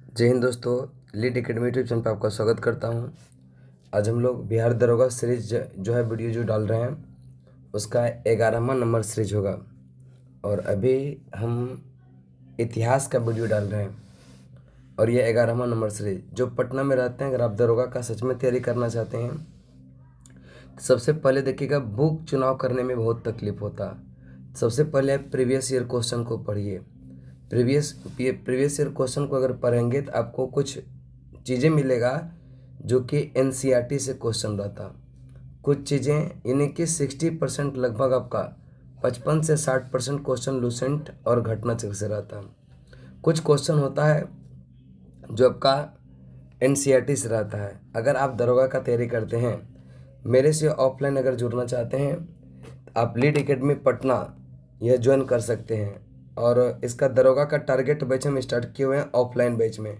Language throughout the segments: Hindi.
जय हिंद दोस्तों, लीड एकेडमी यूट्यूब चैनल पर आपका स्वागत करता हूं। आज हम लोग बिहार दरोगा सीरीज जो है वीडियो जो डाल रहे हैं उसका 11वां नंबर सीरीज होगा। और अभी हम इतिहास का वीडियो डाल रहे हैं और ये 11वां नंबर सीरीज जो पटना में रहते हैं। अगर आप दरोगा का सच में तैयारी करना चाहते हैं तो सबसे पहले देखिएगा, बुक चुनाव करने में बहुत तकलीफ होता। सबसे पहले प्रीवियस ईयर क्वेश्चन को पढ़िए। प्रीवियस ईयर क्वेश्चन को अगर पढ़ेंगे तो आपको कुछ चीज़ें मिलेगा जो कि एनसीईआरटी से क्वेश्चन रहता। कुछ चीज़ें यानी कि 60% लगभग आपका 55 से 60% क्वेश्चन लूसेंट और घटना चक्र से रहता। कुछ क्वेश्चन होता है जो आपका एनसीईआरटी से रहता है। अगर आप दरोगा का तैयारी करते हैं, मेरे से ऑफलाइन अगर जुड़ना चाहते हैं तो आप लीड एकेडमी पटना यह ज्वाइन कर सकते हैं। और इसका दरोगा का टारगेट बैच हम स्टार्ट किए हुए हैं ऑफलाइन बैच में।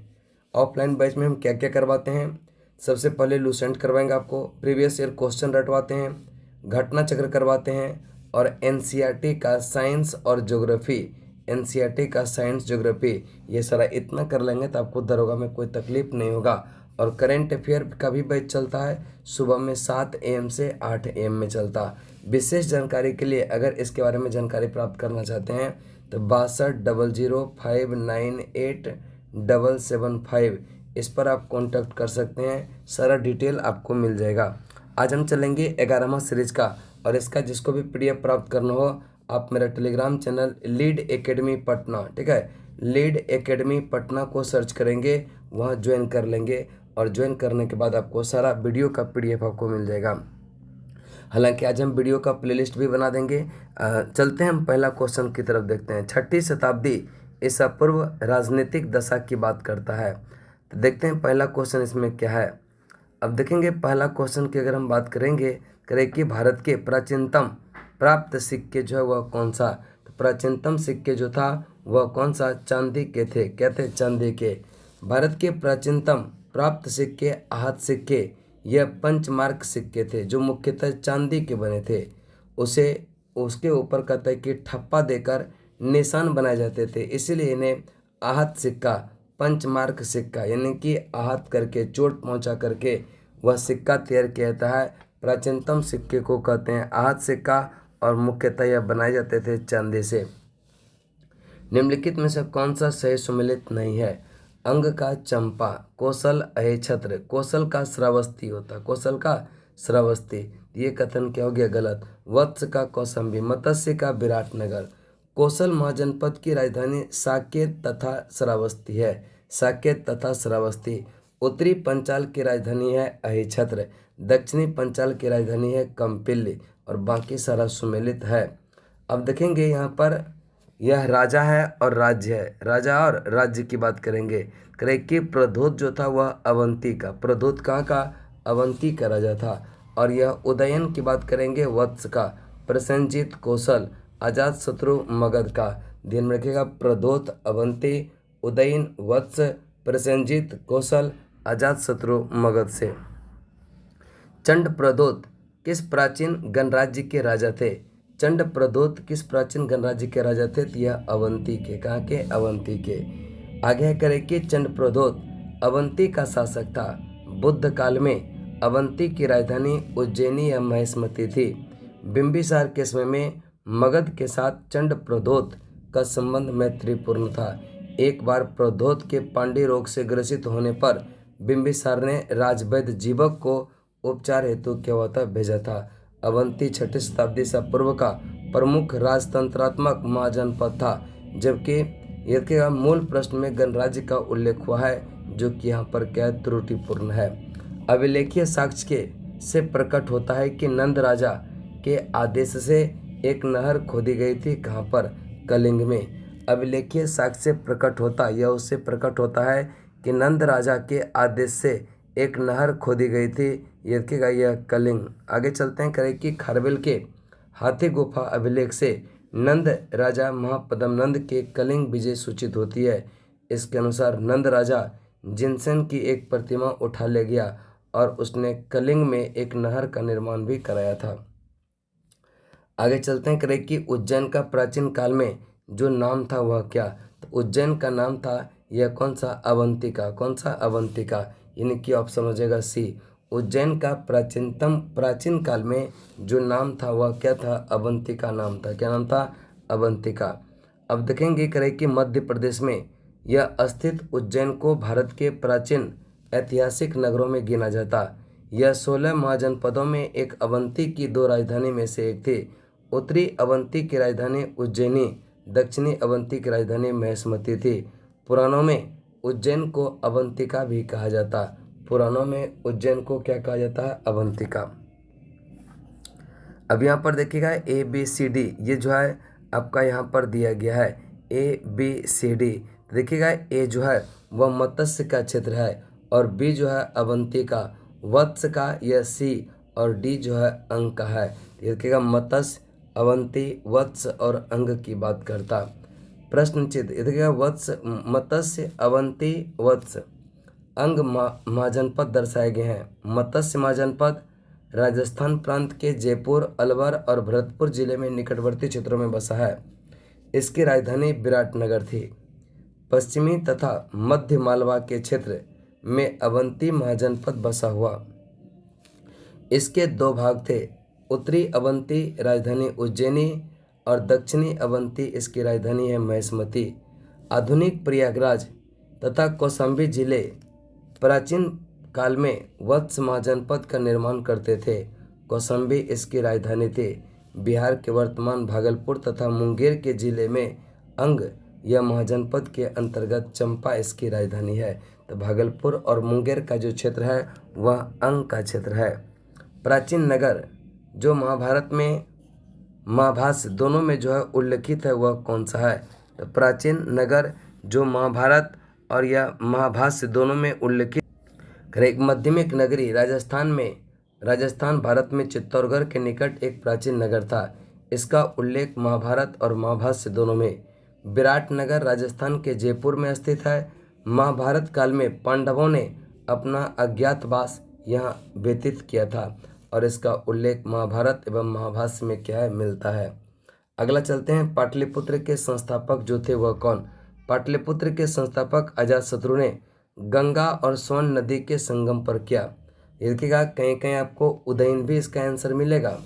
ऑफलाइन बैच में हम क्या क्या करवाते हैं, सबसे पहले लूसेंट करवाएंगे, आपको प्रीवियस ईयर क्वेश्चन रटवाते हैं, घटना चक्र करवाते हैं और एनसीईआरटी का साइंस और ज्योग्राफी, एनसीईआरटी का साइंस ज्योग्राफी ये सारा इतना कर लेंगे तो आपको दरोगा में कोई तकलीफ नहीं होगा। और करेंट अफेयर का भी बैच चलता है, सुबह में 7 AM से 8 AM में चलता। विशेष जानकारी के लिए अगर इसके बारे में जानकारी प्राप्त करना चाहते हैं तो 6200598775 इस पर आप कांटेक्ट कर सकते हैं। सारा डिटेल आपको मिल जाएगा। आज हम चलेंगे 11वां सीरीज का, और इसका जिसको भी PDF प्राप्त करना हो आप मेरा Telegram channel lead academy Patna, ठीक है, लीड एकेडमी पटना को सर्च करेंगे, वहाँ ज्वाइन कर लेंगे। और ज्वाइन करने के बाद आपको सारा वीडियो का PDF आपको मिल जाएगा। हालांकि आज हम वीडियो का प्लेलिस्ट भी बना देंगे। चलते हैं हम पहला क्वेश्चन की तरफ देखते हैं। 6ठी शताब्दी ईसा पूर्व राजनीतिक दशा की बात करता है। तो देखते हैं पहला क्वेश्चन इसमें क्या है। अब देखेंगे पहला क्वेश्चन की अगर हम बात करें कि भारत के प्राचीनतम प्राप्त सिक्के जो है वह कौन सा। तो प्राचीनतम सिक्के जो था वह कौन सा, चांदी के थे। क्या थे? चांदी के। भारत के प्राचीनतम प्राप्त सिक्के आहत सिक्के, यह पंचमार्क सिक्के थे जो मुख्यतः चांदी के बने थे। उसे उसके ऊपर कहता है कि ठप्पा देकर निशान बनाए जाते थे, इसीलिए इन्हें आहत सिक्का, पंचमार्क सिक्का यानी कि आहत करके, चोट पहुंचा करके वह सिक्का तैयार किया जाता है। प्राचीनतम सिक्के को कहते हैं आहत सिक्का और मुख्यतः यह बनाए जाते थे चांदी से। निम्नलिखित में से कौन सा सही सुमेलित नहीं है। अंग का चंपा, कौशल अहिछत्र, कौशल का श्रावस्ती होता, कौशल का श्रावस्ती, ये कथन क्या हो गया? गलत। वत्स का कौसंबी, मत्स्य का विराटनगर। कौशल महाजनपद की राजधानी साकेत तथा श्रावस्ती है, साकेत तथा श्रावस्ती। उत्तरी पंचाल की राजधानी है अहिछत्र, दक्षिणी पंचाल की राजधानी है कंपिल्ली, और बाकी सारा सुमेलित है। अब देखेंगे यहाँ पर यह राजा है और राज्य है। राजा और राज्य की बात करेंगे कि प्रद्योत जो था वह अवंती का, प्रद्योत कहाँ का? अवंती का राजा था। और यह उदयन की बात करेंगे वत्स का, प्रसेनजीत कौशल, अजात शत्रु मगध का। ध्यान में रखिएगा, प्रद्योत अवंती, उदयन वत्स, प्रसेनजीत कौशल, अजात शत्रु मगध से। चंड प्रद्योत किस प्राचीन गणराज्य के राजा थे? चंड प्रद्योत किस प्राचीन गणराज्य के राजा थे? तो यह अवंती के, कहाँ के? अवंती के। आगे करें कि चंड प्रद्योत अवंती का शासक था। बुद्ध काल में अवंती की राजधानी उज्जैनी या महेश्मती थी। बिंबिसार के समय में मगध के साथ चंड प्रद्योत का संबंध मैत्रीपूर्ण था। एक बार प्रद्योत के पांडी रोग से ग्रसित होने पर बिंबिसार ने राजवैद्य जीवक को उपचार हेतु क्या हुआ था? भेजा था। अवंती 6ठी शताब्दी से पूर्व का प्रमुख राजतंत्रात्मक महाजनपद था, जबकि इसके मूल प्रश्न में गणराज्य का उल्लेख हुआ है जो कि यहाँ पर क्या त्रुटिपूर्ण है। अभिलेखीय साक्ष्य के से प्रकट होता है कि नंद राजा के आदेश से एक नहर खोदी गई थी। कहाँ पर? कलिंग में। अभिलेखीय साक्ष्य से प्रकट होता, यह उससे प्रकट होता है कि नंद राजा के आदेश से एक नहर खोदी गई थी। ये देखिएगा, यह कलिंग। आगे चलते हैं, करें कि खारवेल के हाथी गुफा अभिलेख से नंद राजा महापद्मनंद के कलिंग विजय सूचित होती है। इसके अनुसार नंद राजा जिनसेन की एक प्रतिमा उठा ले गया और उसने कलिंग में एक नहर का निर्माण भी कराया था। आगे चलते हैं, करें कि उज्जैन का प्राचीन काल में जो नाम था वह क्या? तो उज्जैन का नाम था यह कौन सा? अवंतिका। कौन सा? अवंतिका, यानी कि ऑप्शन हो जाएगा सी। उज्जैन का प्राचीन काल में जो नाम था वह क्या था? अवंतिका नाम था। क्या नाम था? अवंतिका। अब देखेंगे करें कि मध्य प्रदेश में यह स्थित उज्जैन को भारत के प्राचीन ऐतिहासिक नगरों में गिना जाता। यह 16 महाजनपदों में एक अवंती की 2 राजधानी में से एक थी। उत्तरी अवंती की राजधानी उज्जैनी, दक्षिणी अवंती की राजधानी महेशमती थी। पुराणों में उज्जैन को अवंतिका भी कहा जाता। पुराणों में उज्जैन को क्या कहा जाता है? अवंतिका। अब यहाँ पर देखिएगा ABCD, ये जो है आपका यहाँ पर दिया गया है ABCD। देखिएगा ए जो है वह मत्स्य का क्षेत्र है, और बी जो है अवंतिका, वत्स का, यह सी, और डी जो है अंग का है। देखिएगा मत्स्य, अवंती, वत्स और अंग की बात करता। प्रश्न चिन्ह देखिएगा वत्स, मत्स्य, अवंती, वत्स, अंग महाजनपद दर्शाए गए हैं। मत्स्य महाजनपद राजस्थान प्रांत के जयपुर, अलवर और भरतपुर जिले में निकटवर्ती क्षेत्रों में बसा है। इसकी राजधानी विराटनगर थी। पश्चिमी तथा मध्य मालवा के क्षेत्र में अवंती महाजनपद बसा हुआ। इसके 2 भाग थे। उत्तरी अवंती राजधानी उज्जैनी और दक्षिणी अवंती इसकी राजधानी है महेशमती। आधुनिक प्रयागराज तथा कौशाम्बी जिले प्राचीन काल में वत्स महाजनपद का निर्माण करते थे। कौशाम्बी इसकी राजधानी थी। बिहार के वर्तमान भागलपुर तथा मुंगेर के जिले में अंग यह महाजनपद के अंतर्गत चंपा इसकी राजधानी है। तो भागलपुर और मुंगेर का जो क्षेत्र है वह अंग का क्षेत्र है। प्राचीन नगर जो महाभारत में महाभाष्य दोनों में जो है उल्लेखित है वह कौन सा है? तो प्राचीन नगर जो महाभारत और यह महाभाष्य दोनों में उल्लेखित एक माध्यमिक नगरी राजस्थान भारत में चित्तौड़गढ़ के निकट एक प्राचीन नगर था। इसका उल्लेख महाभारत और महाभाष्य दोनों में। विराटनगर राजस्थान के जयपुर में स्थित है। महाभारत काल में पांडवों ने अपना अज्ञातवास यहाँ व्यतीत किया था, और इसका उल्लेख महाभारत एवं महाभाष्य में क्या है? मिलता है। अगला चलते हैं, पाटलिपुत्र के संस्थापक जो थे वह कौन? पाटलिपुत्र के संस्थापक अजातशत्रु ने गंगा और सोन नदी के संगम पर किया। देखिएगा कहीं कहीं आपको उदयन भी इसका आंसर मिलेगा,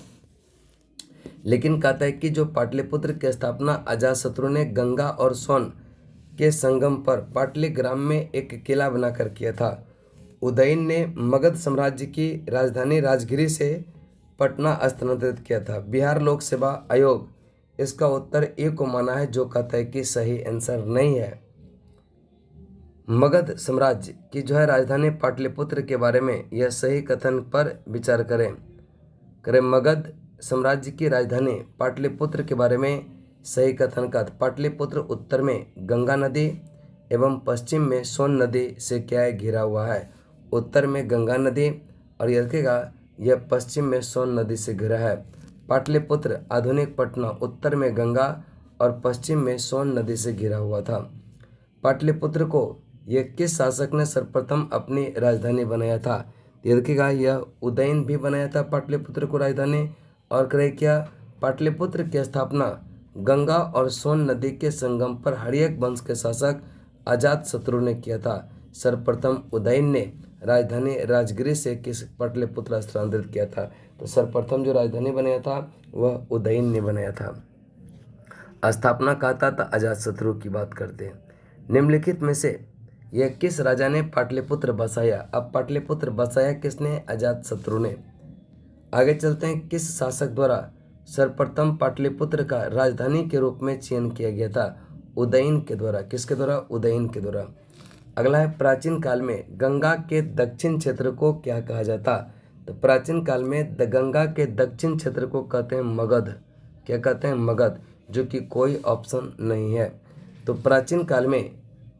लेकिन कहता है कि जो पाटलिपुत्र की स्थापना अजातशत्रु ने गंगा और सोन के संगम पर पाटलिग्राम में एक किला बनाकर किया था। उदयन ने मगध साम्राज्य की राजधानी राजगिरी से पटना स्थानांतरित किया था। बिहार लोक सेवा आयोग इसका उत्तर ए को माना है, जो कहता है कि सही आंसर नहीं है। मगध साम्राज्य की जो है राजधानी पाटलिपुत्र के बारे में यह सही कथन पर विचार करें। मगध साम्राज्य की राजधानी पाटलिपुत्र के बारे में सही कथन का पाटलिपुत्र उत्तर में गंगा नदी एवं पश्चिम में सोन नदी से क्या है? घिरा हुआ है। उत्तर में गंगा नदी और यह देखिएगा यह पश्चिम में सोन नदी से घिरा है। पाटलिपुत्र आधुनिक पटना उत्तर में गंगा और पश्चिम में सोन नदी से घिरा हुआ था। पाटलिपुत्र को यह किस शासक ने सर्वप्रथम अपनी राजधानी बनाया था? देखिएगा यह उदयन भी बनाया था पाटलिपुत्र को राजधानी, और करे क्या? पाटलिपुत्र की स्थापना गंगा और सोन नदी के संगम पर हर्यक वंश के शासक अजातशत्रु ने किया था। सर्वप्रथम उदयन ने राजधानी राजगिरी से किस पाटलिपुत्र स्थानांतरित किया था? तो सर्वप्रथम जो राजधानी बनाया था वह उदयन ने बनाया था। स्थापना कहता था अजातशत्रु की बात करते हैं। निम्नलिखित में से यह किस राजा ने पाटलिपुत्र बसाया? अब पाटलिपुत्र बसाया किसने? अजातशत्रु ने। आगे चलते हैं, किस शासक द्वारा सर्वप्रथम पाटलिपुत्र का राजधानी के रूप में चयन किया गया था? उदयन के द्वारा। किसके द्वारा? उदयन के द्वारा। अगला है, प्राचीन काल में गंगा के दक्षिण क्षेत्र को क्या कहा जाता? तो प्राचीन काल में गंगा के दक्षिण क्षेत्र को कहते हैं मगध। क्या कहते हैं? मगध, जो कि कोई ऑप्शन नहीं है। तो प्राचीन काल में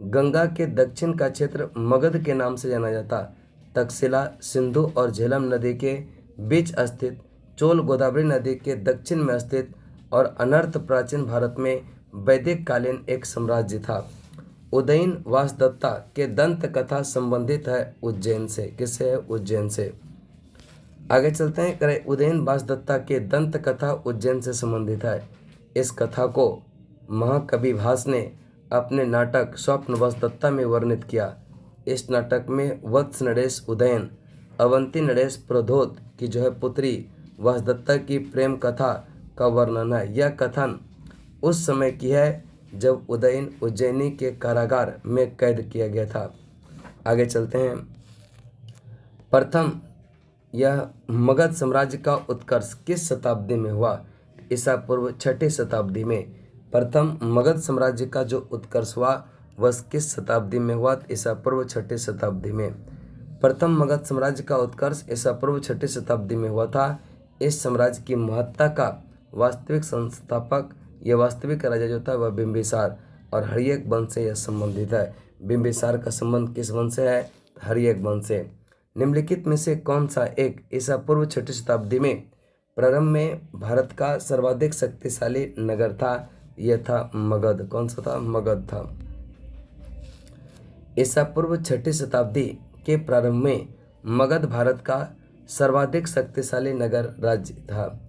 गंगा के दक्षिण का क्षेत्र मगध के नाम से जाना जाता। तक्षशिला, सिंधु और झेलम नदी के बीच स्थित, चोल गोदावरी नदी के दक्षिण में स्थित और अनर्थ प्राचीन भारत में वैदिक कालीन एक साम्राज्य था। उदयन वासदत्ता के दंत कथा संबंधित है उज्जैन से। किससे है? उज्जैन से। आगे चलते हैं, करें उदयन वासदत्ता के दंत कथा उज्जैन से संबंधित है। इस कथा को महाकवि भास ने अपने नाटक स्वप्न वसदत्ता में वर्णित किया। इस नाटक में वत्स नरेश उदयन अवंती नरेश प्रोद्योत की जो है पुत्री वसदत्ता की प्रेम कथा का वर्णन है। यह कथन उस समय की है जब उदयन उज्जैनी के कारागार में कैद किया गया था। आगे चलते हैं। प्रथम यह मगध साम्राज्य का उत्कर्ष किस शताब्दी में हुआ? ईसा पूर्व 6ठी शताब्दी में प्रथम मगध साम्राज्य का जो उत्कर्ष हुआ वह किस शताब्दी में हुआ? ईसा पूर्व 6ठी शताब्दी में। प्रथम मगध साम्राज्य का उत्कर्ष ईसा पूर्व 6ठी शताब्दी में हुआ था। इस साम्राज्य की महत्ता का वास्तविक संस्थापक यह वास्तविक राजा जो था वह बिंबिसार और हर्यक वंश से यह संबंधित है। बिंबिसार का संबंध किस वंश से है? हर्यक वंश से। निम्नलिखित में से कौन सा एक ईसा पूर्व 6ठी शताब्दी में प्रारंभ में भारत का सर्वाधिक शक्तिशाली नगर था? यह था मगध। कौन सा था? मगध था। ईसा पूर्व 6ठी शताब्दी के प्रारंभ में मगध भारत का सर्वाधिक शक्तिशाली नगर राज्य था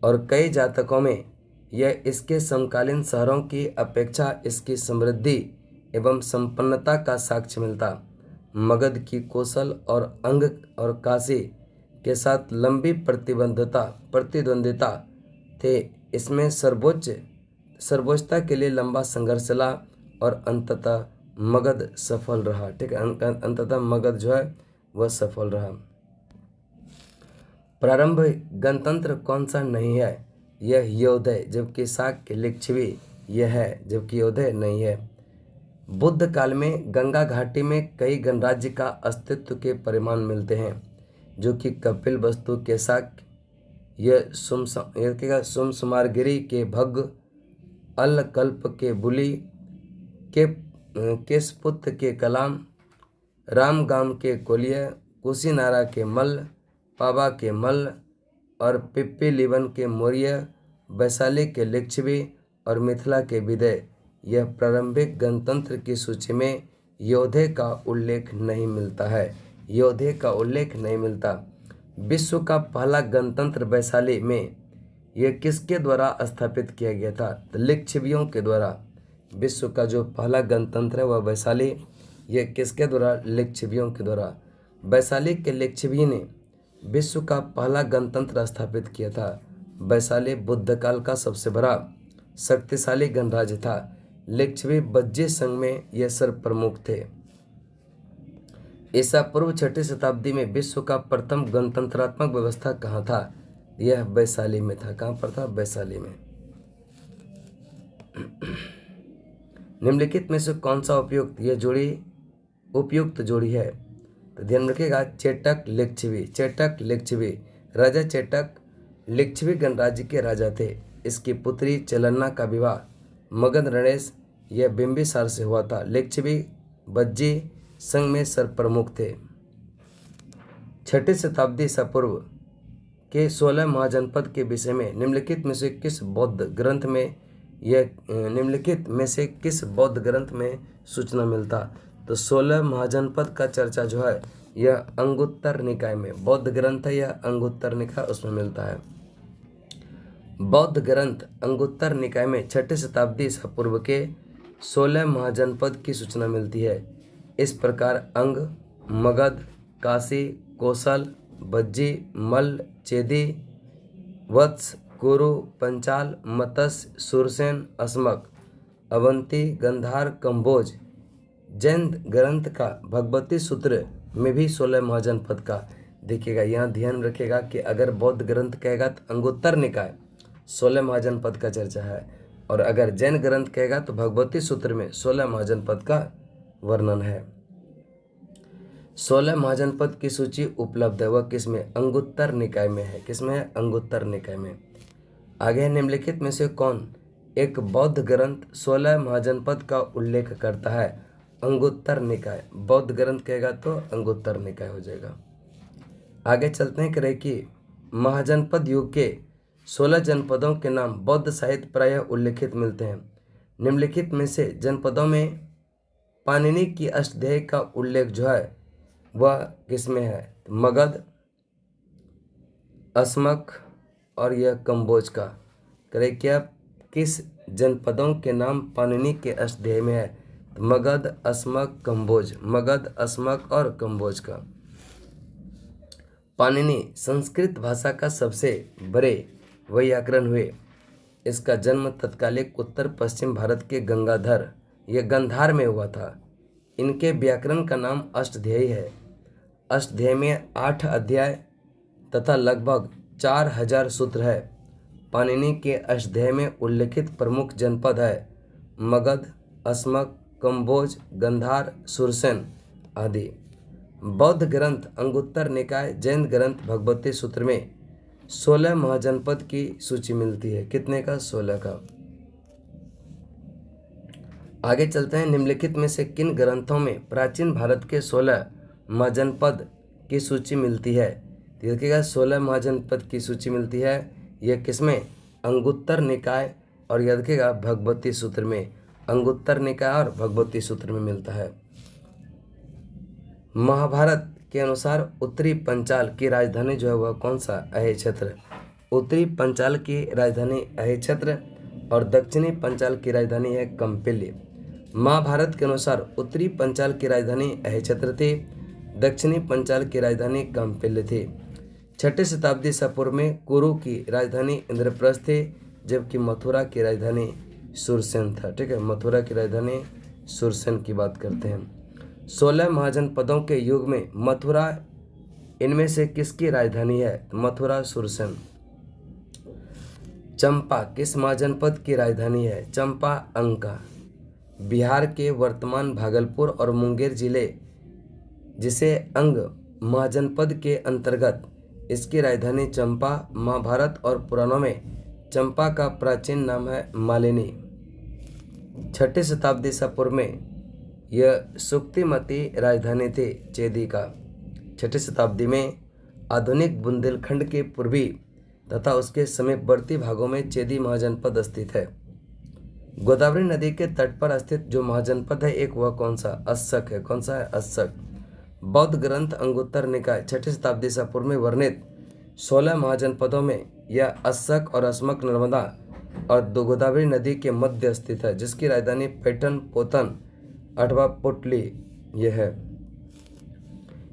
और कई जातकों में यह इसके समकालीन शहरों की अपेक्षा इसकी समृद्धि एवं संपन्नता का साक्ष्य मिलता। मगध की कौशल और अंग और काशी के साथ लंबी प्रतिद्वंदिता थे। इसमें सर्वोच्चता के लिए लंबा संघर्ष चला और अंततः मगध सफल रहा। ठीक है, अंततः मगध जो है वह सफल रहा। प्रारंभ गणतंत्र कौन सा नहीं है? यह योधय, जबकि शाक्य लिच्छवी यह है, जबकि योधय नहीं है। बुद्ध काल में गंगा घाटी में कई गणराज्य का अस्तित्व के परिमाण मिलते हैं, जो कि कपिल वस्तु के शाक्य, यह सुमसुमारगिरी के भग्ग, अलकल्प के बुली, के केशपुत्र के कलाम, रामगाम के कोलिय, कुशीनारा के मल्ल, पाबा के मल्ल और पिप्पीलीवन के मौर्य, वैशाली के लिच्छवी और मिथिला के विदय। यह प्रारंभिक गणतंत्र की सूची में योधे का उल्लेख नहीं मिलता है। योधे का उल्लेख नहीं मिलता। विश्व का पहला गणतंत्र वैशाली में यह किसके द्वारा स्थापित किया गया था? तो लिच्छवियों के द्वारा। विश्व का जो पहला गणतंत्र है वह वैशाली, यह किसके द्वारा? लिच्छवियों के द्वारा। वैशाली के लिच्छवी ने विश्व का पहला गणतंत्र स्थापित किया था। वैशाली बुद्ध काल का सबसे बड़ा शक्तिशाली गणराज्य था। लिच्छवी बज्जी संघ में यह सर्व प्रमुख थे। ईसा पूर्व 6ठी शताब्दी में विश्व का प्रथम गणतंत्रात्मक व्यवस्था कहाँ था? यह वैशाली में था। कहाँ पर था? वैशाली में। निम्नलिखित में से कौन सा उपयुक्त जोड़ी है? तो ध्यान रखिएगा, चेटक लिच्छवी। चेटक लिच्छवी, राजा चेटक लिच्छवी गणराज्य के राजा थे। इसकी पुत्री चलन्ना का विवाह मगध नरेश यह बिंबिसार से हुआ था। लिच्छवी बज्जी संघ में सर्वप्रमुख थे। 6ठी शताब्दी ईसा पूर्व के 16 महाजनपद के विषय में निम्नलिखित में से किस बौद्ध ग्रंथ में सूचना मिलता? तो 16 महाजनपद का चर्चा जो है यह अंगुत्तर निकाय में, बौद्ध ग्रंथ है यह अंगुत्तर निकाय, उसमें मिलता है। बौद्ध ग्रंथ अंगुत्तर निकाय में 6ठी शताब्दी ईसा पूर्व के 16 महाजनपद की सूचना मिलती है। इस प्रकार अंग, मगध, काशी, कौशल, बज्जी, मल्ल, चेदी, वत्स, कुरु, पंचाल, मत्स्य, सुरसेन, अस्मक, अवंती, गंधार, कंबोज। जैन ग्रंथ का भगवती सूत्र में भी 16 महाजनपद का देखिएगा। यहाँ ध्यान रखिएगा कि अगर बौद्ध ग्रंथ कहेगा तो अंगुत्तर निकाय 16 महाजनपद का चर्चा है, और अगर जैन ग्रंथ कहेगा तो भगवती सूत्र में 16 महाजनपद का वर्णन है। 16 महाजनपद की सूची उपलब्ध है, वह किसमें? अंगुत्तर निकाय में है। किसमें है? अंगुत्तर निकाय में। आगे निम्नलिखित में से कौन एक बौद्ध ग्रंथ 16 महाजनपद का उल्लेख करता है? अंगुत्तर निकाय। बौद्ध ग्रंथ कहेगा तो अंगुत्तर निकाय हो जाएगा। आगे चलते हैं करें कि महाजनपद युग के 16 जनपदों के नाम बौद्ध साहित्य प्रायः उल्लेखित मिलते हैं। निम्नलिखित में से जनपदों में पाणिनि की अष्टाध्यायी का उल्लेख जो है वह किसमें है? मगध, अस्मक और यह कंबोज का। करें क्या किस जनपदों के नाम पाणिनि के अष्टध्यायी में है? तो मगध, अस्मक, कंबोज। मगध, अस्मक और कंबोज का। पाणिनि संस्कृत भाषा का सबसे बड़े वैयाकरण हुए। इसका जन्म तत्कालिक उत्तर पश्चिम भारत के गंधार में हुआ था। इनके व्याकरण का नाम अष्टध्यायी है। अष्टध्यायी में 8 अध्याय तथा लगभग 4000 सूत्र है। पाणिनि के अष्टध्यायी में उल्लेखित प्रमुख जनपद है मगध, अस्मक, कंबोज, गंधार, सुरसेन आदि। बौद्ध ग्रंथ अंगुत्तर निकाय, जैन ग्रंथ भगवती सूत्र में 16 महाजनपद की सूची मिलती है। कितने का? 16 का। आगे चलते हैं। निम्नलिखित में से किन ग्रंथों में प्राचीन भारत के 16 महाजनपद की सूची मिलती है? देखिएगा 16 महाजनपद की सूची मिलती है। यह किसमें? अंगुत्तर निकाय और याद रखिएगा भगवती सूत्र में। अंगुत्तर निकाय और भगवती सूत्र में मिलता है। महाभारत के अनुसार उत्तरी पंचाल की राजधानी जो है वह कौन सा? अहे क्षेत्र। उत्तरी पंचाल की राजधानी अहे क्षेत्र और दक्षिणी पंचाल की राजधानी है कंपिल्य। महाभारत के अनुसार उत्तरी पंचाल की राजधानी अहे क्षेत्र थी, दक्षिणी पंचाल की राजधानी कंपिल्य थी। 6ठी शताब्दी ईसा पूर्व में कुरु की राजधानी इंद्रप्रस्थ थी, जबकि मथुरा की राजधानी सुरसेन था। ठीक है, मथुरा की राजधानी सुरसेन की बात करते हैं। 16 महाजनपदों के युग में मथुरा इनमें से किसकी राजधानी है? मथुरा, सुरसेन। चंपा किस महाजनपद की राजधानी है? चंपा अंका। बिहार के वर्तमान भागलपुर और मुंगेर जिले जिसे अंग महाजनपद के अंतर्गत, इसकी राजधानी चंपा। महाभारत और पुराणों में चंपा का प्राचीन नाम है मालिनी। 6ठी शताब्दी ईसा पूर्व में यह सुक्तिमती राजधानी थी चेदी का। 6ठी शताब्दी में आधुनिक बुंदेलखंड के पूर्वी तथा उसके समीपवर्ती भागों में चेदी महाजनपद स्थित है। गोदावरी नदी के तट पर स्थित जो महाजनपद है एक वह कौन सा? अस्सक है। कौन सा है? अस्सक। बौद्ध ग्रंथ अंगुत्तर निकाय 6ठी शताब्दी ईसा पूर्व में वर्णित 16 महाजनपदों में यह अस्सक और अस्मक नर्मदा और गोदावरी नदी के मध्य स्थित है, जिसकी राजधानी पैठन, पोतन अथवा पुटली यह है।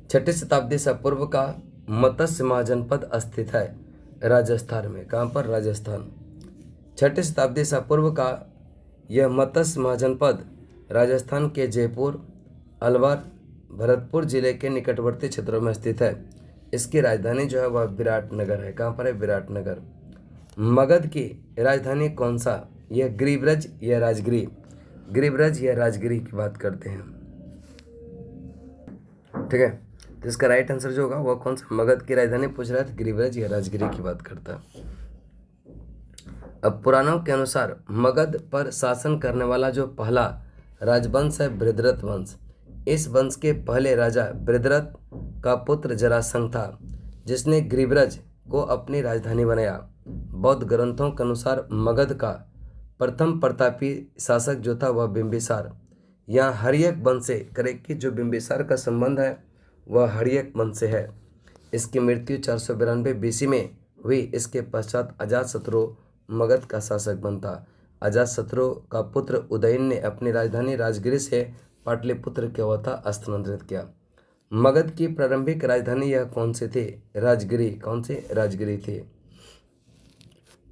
6ठी शताब्दी ईसा पूर्व का मत्स्य महाजनपद स्थित है राजस्थान में। कहाँ पर? राजस्थान। 6ठी शताब्दी ईसा पूर्व का यह मत्स्य महाजनपद राजस्थान के जयपुर, अलवर, भरतपुर जिले के निकटवर्ती क्षेत्रों में स्थित है। इसकी राजधानी जो है वह विराटनगर है। कहाँ पर है? विराटनगर। मगध की राजधानी कौन सा? यह गिरिब्रज या राजगिरी। गिरिब्रज या राजगिरी की बात करते हैं। ठीक है, तो इसका राइट आंसर जो होगा वह कौन सा? मगध की राजधानी पूछ रहा है, गिरिब्रज या राजगिरी की बात करता है। अब पुराणों के अनुसार मगध पर शासन करने वाला जो पहला राजवंश है बृहद्रथ वंश। इस वंश के पहले राजा बृहद्रथ का पुत्र जरासंध था, जिसने गिरिब्रज को अपनी राजधानी बनाया। बौद्ध ग्रंथों के अनुसार मगध का प्रथम प्रतापी शासक जो था वह बिंबिसार। यहाँ हर्यक वंश से करेक्ट कि जो बिंबिसार का संबंध है वह हर्यक वंश से है। इसकी मृत्यु 492 BC में हुई। इसके पश्चात अजातशत्रु मगध का शासक बनता। अजातशत्रु का पुत्र उदयन ने अपनी राजधानी राजगिरी से पाटलिपुत्र की ओर स्थानांतरित किया। मगध की प्रारंभिक राजधानी यह कौन सी थी? राजगिरी। कौन सी? राजगिरी थी।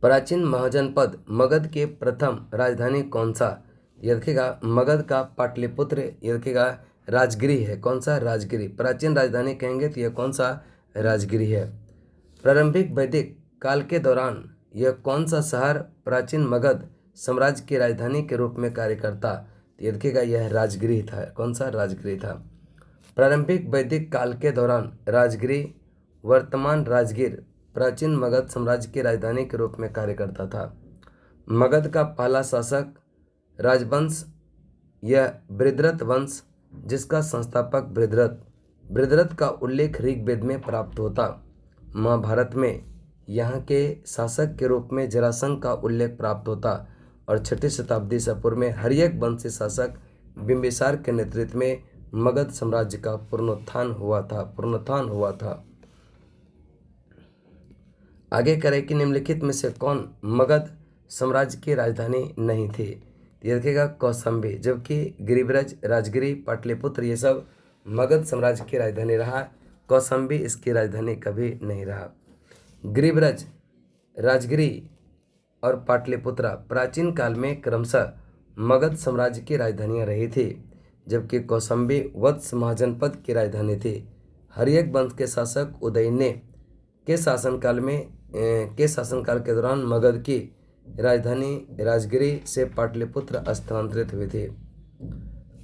प्राचीन महाजनपद मगध के प्रथम राजधानी कौन सा? ये रखिएगा मगध का पाटलिपुत्र, ये रखिएगा राजगिरी है। कौन सा? राजगिरी। प्राचीन राजधानी कहेंगे तो यह कौन सा? राजगिरी है। प्रारंभिक वैदिक काल के दौरान यह कौन सा शहर प्राचीन मगध साम्राज्य की राजधानी के रूप में कार्य करता? तो ये देखिएगा यह राजगिरी था। कौन सा? राजगिरी था। प्रारंभिक वैदिक काल के दौरान राजगिरी, वर्तमान राजगीर, प्राचीन मगध साम्राज्य की राजधानी के रूप में कार्य करता था। मगध का पहला शासक राजवंश यह बृहद्रथ वंश, जिसका संस्थापक बृहद्रथ का उल्लेख ऋग्वेद में प्राप्त होता। महाभारत में यहाँ के शासक के रूप में जरासंध का उल्लेख प्राप्त होता और 6ठी शताब्दी ईसा पूर्व में हर्यक वंशी शासक बिंबिसार के नेतृत्व में मगध साम्राज्य का पुनरुत्थान हुआ था। आगे करें कि निम्नलिखित में से कौन मगध साम्राज्य की राजधानी नहीं थी। ये देखिएगा कौशाम्बी, जबकि गिरिब्रज, राजगिरी, पाटलिपुत्र ये सब मगध साम्राज्य की राजधानी रहा। कौशाम्बी इसकी राजधानी कभी नहीं रहा। गिरिब्रज, राजगिरी और पाटलिपुत्रा प्राचीन काल में क्रमशः मगध साम्राज्य की राजधानियां रही थी, जबकि कौशाम्बी वत्स महाजनपद की राजधानी थी। हर्यक वंश के शासक उदयने के शासनकाल के दौरान मगध की राजधानी राजगिरी से पाटलिपुत्र स्थानांतरित हुई थी।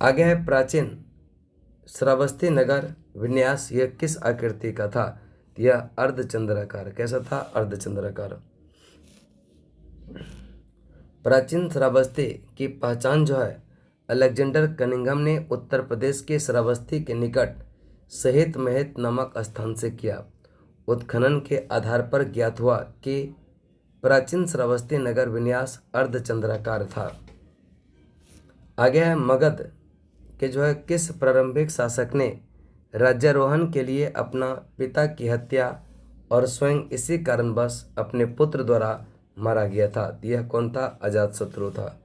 आगे है प्राचीन श्रावस्ती नगर विन्यास। यह किस आकृति का था? यह अर्धचंद्राकार। कैसा था? अर्धचंद्राकार। प्राचीन श्रावस्ती की पहचान जो है अलेक्जेंडर कनिंघम ने उत्तर प्रदेश के श्रावस्ती के निकट सहित महत नामक स्थान से किया। उत्खनन के आधार पर ज्ञात हुआ कि प्राचीन श्रावस्ती नगर विन्यास अर्धचंद्राकार था। आगे है मगध के जो है किस प्रारंभिक शासक ने राज्यारोहण के लिए अपना पिता की हत्या और स्वयं इसी कारणवश अपने पुत्र द्वारा मारा गया था? यह कौन था? अजातशत्रु था।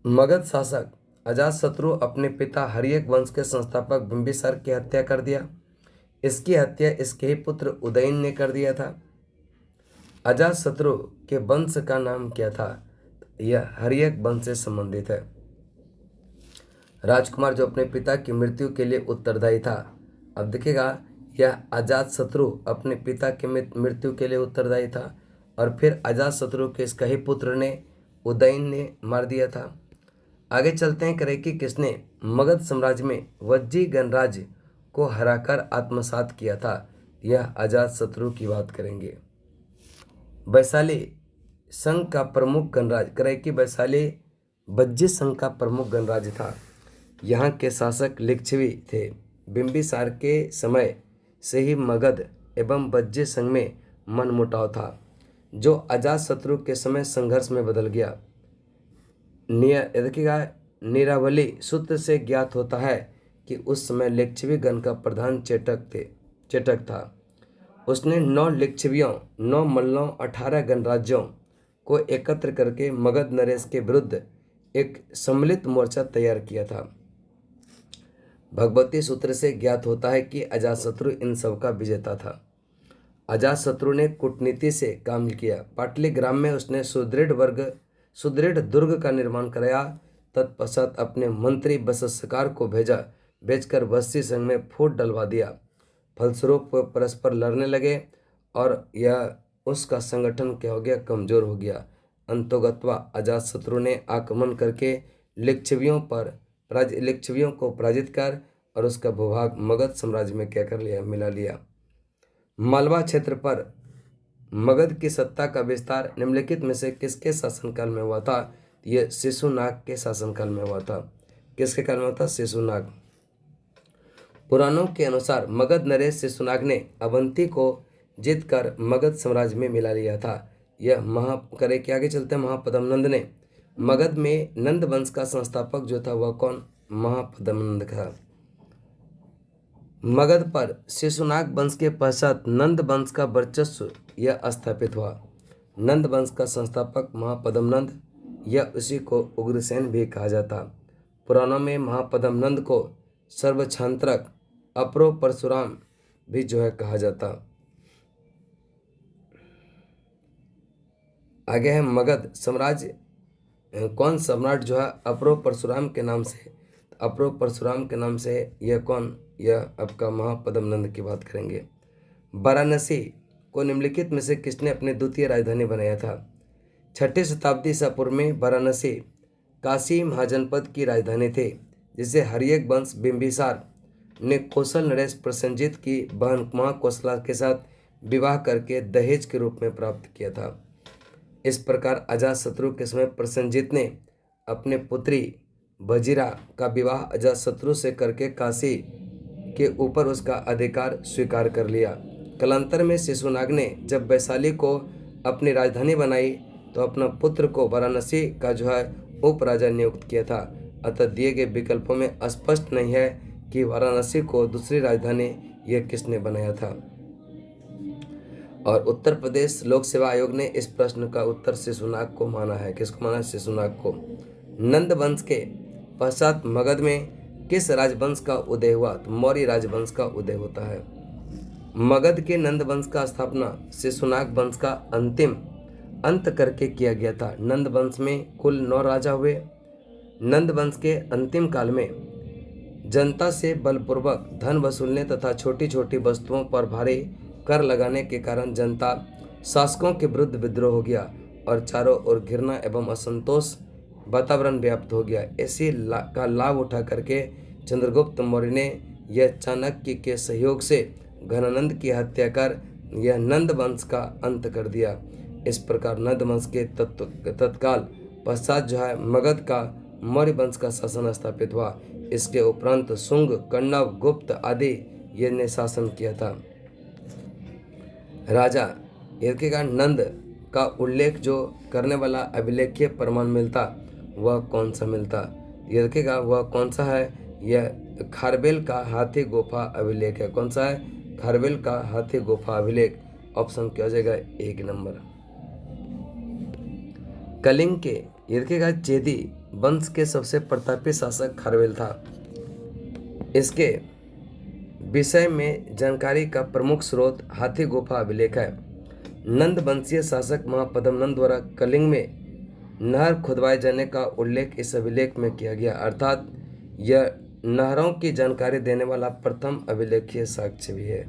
मगध शासक अजातशत्रु अपने पिता हर्यक वंश के संस्थापक बिंबिसार की हत्या कर दिया। इसकी हत्या इसके ही पुत्र उदयन ने कर दिया था। अजातशत्रु के वंश का नाम क्या था? यह हर्यक वंश से संबंधित है। राजकुमार जो अपने पिता की मृत्यु के लिए उत्तरदायी था। अब देखिएगा, यह अजातशत्रु अपने पिता की मृत्यु के लिए उत्तरदायी था और फिर अजातशत्रु के इसका ही पुत्र ने उदयन ने मार दिया था। आगे चलते हैं, करें कि किसने मगध साम्राज्य में वज्जी गणराज्य को हराकर आत्मसात किया था? यह अजातशत्रु की बात करेंगे। वैशाली संघ का प्रमुख गणराज्य, करें कि वैशाली वज्जी संघ का प्रमुख गणराज्य था। यहाँ के शासक लिच्छवी थे। बिंबिसार के समय से ही मगध एवं वज्जी संघ में मनमुटाव था, जो अजातशत्रु के समय संघर्ष में बदल गया। देखिएगा, नीरावली सूत्र से ज्ञात होता है कि उस समय लिच्छवी गण का प्रधान चेटक था। उसने 9 लिच्छवियों, 9 मल्लों, 18 गणराज्यों को एकत्र करके मगध नरेश के विरुद्ध एक सम्मिलित मोर्चा तैयार किया था। भगवती सूत्र से ज्ञात होता है कि अजातशत्रु इन सब का विजेता था। अजातशत्रु ने कूटनीति से काम किया। पाटलिग्राम में उसने सुदृढ़ दुर्ग का निर्माण कराया। तत्पश्चात अपने मंत्री बसस्कार को भेजकर वत्सी संघ में फूट डलवा दिया। फलस्वरूप परस्पर लड़ने लगे और यह उसका संगठन क्या हो गया? कमजोर हो गया। अंतोगत्वा अजातशत्रु ने आक्रमण करके लिच्छवियों को पराजित कर और उसका भूभाग मगध साम्राज्य में क्या कर लिया? मिला लिया। मालवा क्षेत्र पर मगध की सत्ता का विस्तार निम्नलिखित में से किसके शासनकाल में हुआ था? यह शिशुनाग के शासनकाल में हुआ था। किसके काल में हुआ था? शिशुनाग। पुराणों के अनुसार मगध नरेश शिशुनाग ने अवंती को जीतकर मगध साम्राज्य में मिला लिया था। यह आगे चलते हैं, महापद्मनंद ने। मगध में नंद वंश का संस्थापक जो था वह कौन? महापद्मनंद था। मगध पर शिशुनाग वंश के पश्चात नंद वंश का वर्चस्व यह स्थापित हुआ। नंद वंश का संस्थापक महापद्मनंद, यह उसी को उग्रसेन भी कहा जाता। पुराणों में महापद्मनंद को सर्वछांत्रक, अपरो परशुराम भी जो है कहा जाता। आगे है मगध साम्राज्य कौन सम्राट जो है अपरो परशुराम के नाम से यह कौन? यह आपका महापद्मनंद की बात करेंगे। वाराणसी को निम्नलिखित में से किसने अपनी द्वितीय राजधानी बनाया था? 6ठी शताब्दी ईसा पूर्व में वाराणसी काशी महाजनपद की राजधानी थी, जिसे हर्यक वंश बिंबिसार ने कौशल नरेश प्रसेनजीत की बहन महाकौशला के साथ विवाह करके दहेज के रूप में प्राप्त किया था। इस प्रकार अजातशत्रु के समय प्रसेनजीत ने अपने पुत्री वजीरा का विवाह अजातशत्रु से करके काशी के ऊपर उसका अधिकार स्वीकार कर लिया। कालांतर में शिशुनाग ने जब वैशाली को अपनी राजधानी बनाई तो अपना पुत्र को वाराणसी का जो है उपराजा नियुक्त किया था। अतः दिए गए विकल्पों में स्पष्ट नहीं है कि वाराणसी को दूसरी राजधानी यह किसने बनाया था। और उत्तर प्रदेश लोक सेवा आयोग ने इस प्रश्न का उत्तर शिशुनाग को माना है। किसको माना है? शिशुनाग को। नंद वंश के पश्चात मगध में किस राजवंश का उदय हुआ? तो मौर्य राजवंश का उदय होता है। मगध के नंद वंश का स्थापना शिशुनाग वंश का अंतिम अंत करके किया गया था। नंद वंश में कुल 9 राजा हुए। नंद वंश के अंतिम काल में जनता से बलपूर्वक धन वसूलने तथा छोटी छोटी वस्तुओं पर भारी कर लगाने के कारण जनता शासकों के विरुद्ध विद्रोह हो गया और चारों ओर घृणा एवं असंतोष वातावरण व्याप्त हो गया। इसी का लाभ उठा करके चंद्रगुप्त मौर्य ने यह चाणक्य के सहयोग से घनानंद की हत्या कर यह नंद वंश का अंत कर दिया। इस प्रकार नंद वंश के तत्काल पश्चात जो है मगध का मौर्य वंश का शासन स्थापित हुआ। इसके उपरांत शुंग, कण्व, गुप्त आदि ये ने शासन किया था। राजा यदि का नंद का उल्लेख जो करने वाला अभिलेखीय प्रमाण मिलता वह कौन सा मिलता? यदि का वह कौन सा है? यह खारवेल का हाथी गुफा अभिलेख है। कौन सा है? खारवेल का हाथी गुफा अभिलेख। ऑप्शन क्या हो जाएगा? 1 नंबर। कलिंग के यदि का चेदी वंश के सबसे प्रतापी शासक खारवेल था। इसके विषय में जानकारी का प्रमुख स्रोत हाथी गुफा अभिलेख है। नंद वंशीय शासक महापद्म नंद द्वारा कलिंग में नहर खुदवाए जाने का उल्लेख इस अभिलेख में किया गया, अर्थात यह नहरों की जानकारी देने वाला प्रथम अभिलेखीय साक्ष्य भी है।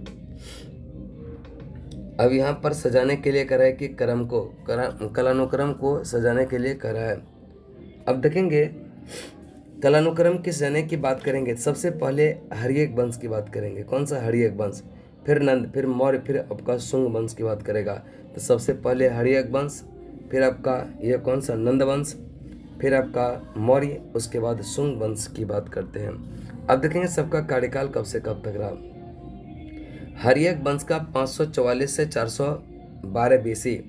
अब यहाँ पर सजाने के लिए करा है कि क्रम को कलानुक्रम को सजाने के लिए करा है। अब देखेंगे कलानुक्रम की सजाने की बात करेंगे। सबसे पहले हर्यक वंश की बात करेंगे। कौन सा? हर्यक वंश, फिर नंद, फिर मौर्य, फिर आपका शुंग वंश की बात करेगा। तो सबसे पहले हर्यक वंश, फिर आपका यह कौन सा? नंद वंश, फिर आपका मौर्य, उसके बाद शुंग वंश की बात करते हैं। अब देखेंगे सबका कार्यकाल कब से कब तक रहा। हर्यक वंश का 544 से 412 बीसी,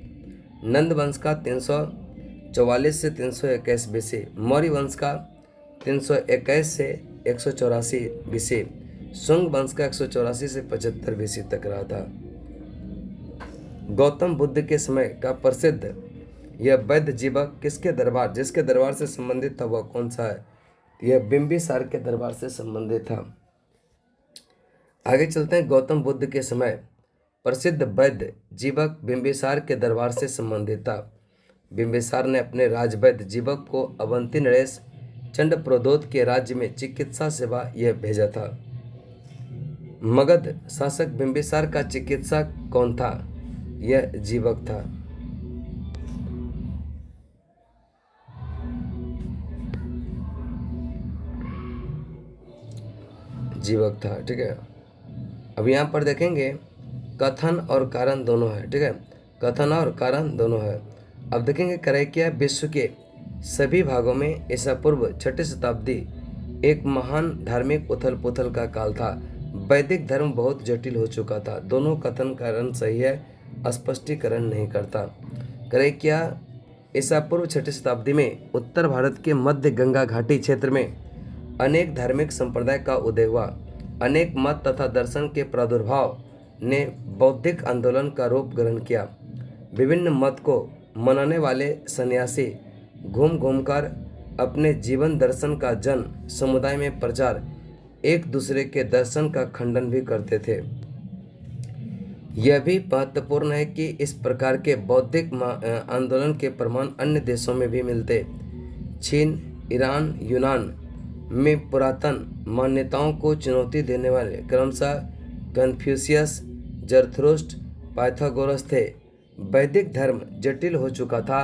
नंद वंश का 344 से 321 बीसी, मौर्य वंश का 321 से 184 बीसी, शुंग वंश का 184 से 75 बीसी तक रहा था। गौतम बुद्ध के समय का प्रसिद्ध यह वैद्य जीवक किसके दरबार, जिसके दरबार से संबंधित था वह कौन सा है? यह बिंबिसार के दरबार से संबंधित था। आगे चलते हैं। गौतम बुद्ध के समय प्रसिद्ध वैद्य जीवक बिंबिसार के दरबार से संबंधित था। बिंबिसार ने अपने राजवैद्य जीवक को अवंती नरेश चंड प्रदोत के राज्य में चिकित्सा सेवा यह भेजा था। मगध शासक बिंबिसार का चिकित्सा कौन था? यह जीवक था। जीवक था, ठीक है। अब यहाँ पर देखेंगे कथन और कारण दोनों है, ठीक है। कथन और कारण दोनों है। अब देखेंगे करैक्य विश्व के सभी भागों में ईसा पूर्व 6ठी शताब्दी एक महान धार्मिक उथल पुथल का काल था। वैदिक धर्म बहुत जटिल हो चुका था। दोनों कथन कारण सही है, स्पष्टीकरण नहीं करता। करैक्य ईसा पूर्व 6ठी शताब्दी में उत्तर भारत के मध्य गंगा घाटी क्षेत्र में अनेक धार्मिक संप्रदाय का उदय हुआ। अनेक मत तथा दर्शन के प्रादुर्भाव ने बौद्धिक आंदोलन का रूप ग्रहण किया। विभिन्न मत को मानने वाले सन्यासी घूम घूमकर अपने जीवन दर्शन का जन समुदाय में प्रचार, एक दूसरे के दर्शन का खंडन भी करते थे। यह भी महत्वपूर्ण है कि इस प्रकार के बौद्धिक आंदोलन के प्रमाण अन्य देशों में भी मिलते। चीन, ईरान, यूनान में पुरातन मान्यताओं को चुनौती देने वाले क्रमशः कन्फ्यूशियस, जरथुस्ट्र, पाइथागोरस थे। वैदिक धर्म जटिल हो चुका था।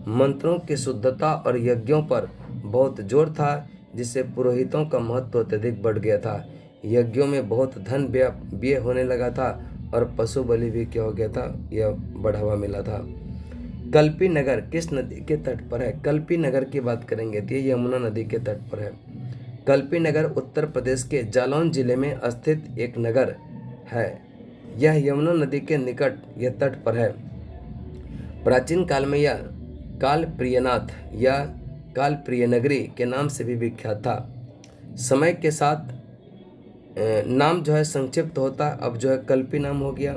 मंत्रों की शुद्धता और यज्ञों पर बहुत जोर था, जिससे पुरोहितों का महत्व अत्यधिक बढ़ गया था। यज्ञों में बहुत धन व्यय होने लगा था और पशु बलि भी क्या हो गया था, यह बढ़ावा मिला था। कल्पी नगर किस नदी के तट पर है? कल्पी नगर की बात करेंगे तो ये यमुना नदी के तट पर है। कल्पी नगर उत्तर प्रदेश के जालौन जिले में स्थित एक नगर है। यह यमुना नदी के निकट यह तट पर है। प्राचीन काल में यह कालप्रियनाथ या कालप्रिय नगरी के नाम से भी विख्यात था। समय के साथ नाम जो है संक्षिप्त होता, अब जो है कल्पी नाम हो गया।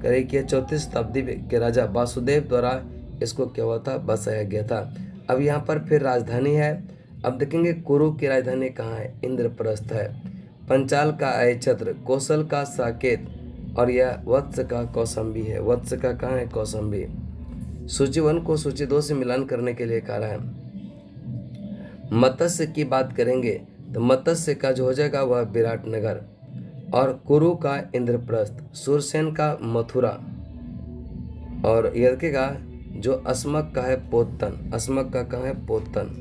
करें कि 34वीं शताब्दी के राजा वासुदेव द्वारा इसको क्या हुआ था, बसाया गया था। अब यहाँ पर फिर राजधानी है। अब देखेंगे कुरु की राजधानी कहाँ है, इंद्रप्रस्थ है। पंचाल का अयछत्र, कौशल का साकेत और यह वत्स का कौशाम्बी है। वत्स का कहाँ है, कौशाम्बी। सूची 1 को सूची 2 से मिलान करने के लिए कह रहा है। मत्स्य की बात करेंगे तो मत्स्य का जो हो जाएगा वह विराटनगर, और कुरु का इंद्रप्रस्थ, सूरसेन का मथुरा, और यह रखेगा जो अस्मक का है पोतन। अस्मक का कहाँ है, पोतन।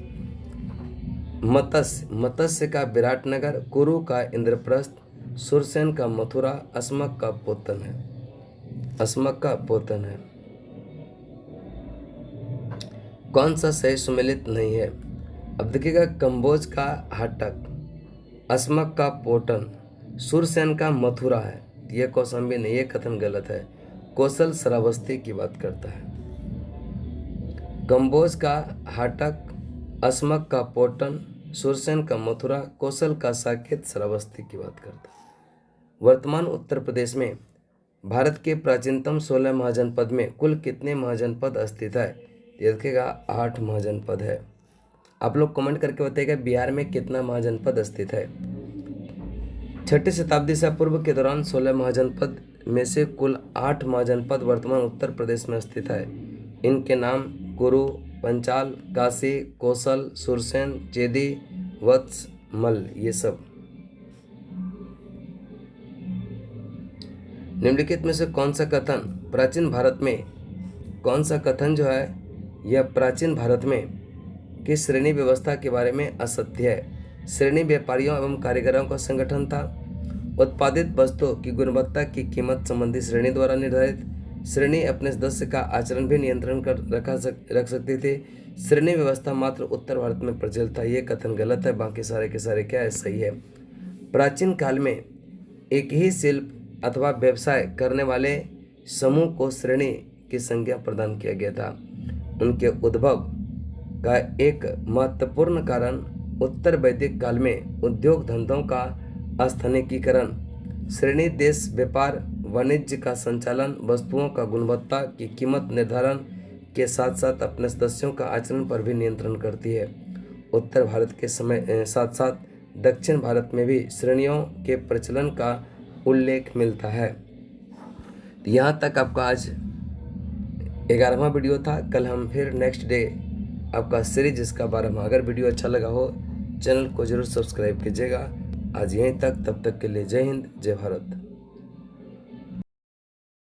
मत्स्य का विराटनगर, कुरु का इंद्रप्रस्थ, सूरसेन का मथुरा, अस्मक का पोतन है। अस्मक का पोतन है। कौन सा सही सुमेलित नहीं है। अब देखिएगा कंबोज का हाटक, अस्मक का पोटन, सूरसेन का मथुरा है। यह कौशाम्बी नहीं, यह कथन गलत है। कौशल श्रावस्ती की बात करता है। कंबोज का हाटक, अस्मक का पोटन, सूरसेन का मथुरा, कौशल का साकेत श्रावस्ती की बात करता है। वर्तमान उत्तर प्रदेश में भारत के प्राचीनतम 16 महाजनपद में कुल कितने महाजनपद स्थित है। ये रखेगा 8 महाजनपद है। आप लोग कमेंट करके बताइएगा बिहार में कितना महाजनपद स्थित है। 6ठी शताब्दी से पूर्व के दौरान 16 महाजनपद में से कुल 8 महाजनपद वर्तमान उत्तर प्रदेश में स्थित है। इनके नाम कुरु, पंचाल, काशी, कौशल, सुरसेन, चेदी, वत्स, मल्ल, ये सब। निम्नलिखित में से कौन सा कथन प्राचीन भारत में, कौन सा कथन जो है यह प्राचीन भारत में की श्रेणी व्यवस्था के बारे में असत्य है। श्रेणी व्यापारियों एवं कारीगरों का संगठन था। उत्पादित वस्तुओं की गुणवत्ता की कीमत संबंधी श्रेणी द्वारा निर्धारित। श्रेणी अपने सदस्य का आचरण भी नियंत्रण कर रख सकती थी। श्रेणी व्यवस्था मात्र उत्तर भारत में प्रचलित था। ये कथन गलत है, बाकी सारे के सारे क्या है, सही है। प्राचीन काल में एक ही शिल्प अथवा व्यवसाय करने वाले समूह को श्रेणी की संज्ञा प्रदान किया गया था। उनके उद्भव का एक महत्वपूर्ण कारण उत्तर वैदिक काल में उद्योग धंधों का स्थानीयकरण, श्रेणी देश व्यापार वाणिज्य का संचालन, वस्तुओं का गुणवत्ता की कीमत निर्धारण के साथ साथ अपने सदस्यों का आचरण पर भी नियंत्रण करती है। उत्तर भारत के समय साथ साथ दक्षिण भारत में भी श्रेणियों के प्रचलन का उल्लेख मिलता है। तो यहाँ तक आपका आज 11वां वीडियो था। कल हम फिर नेक्स्ट डे आपका सीरीज इसका 12वां। अगर वीडियो अच्छा लगा हो चैनल को जरूर सब्सक्राइब कीजिएगा। आज यहीं तक, तब तक के लिए जय हिंद, जय भारत।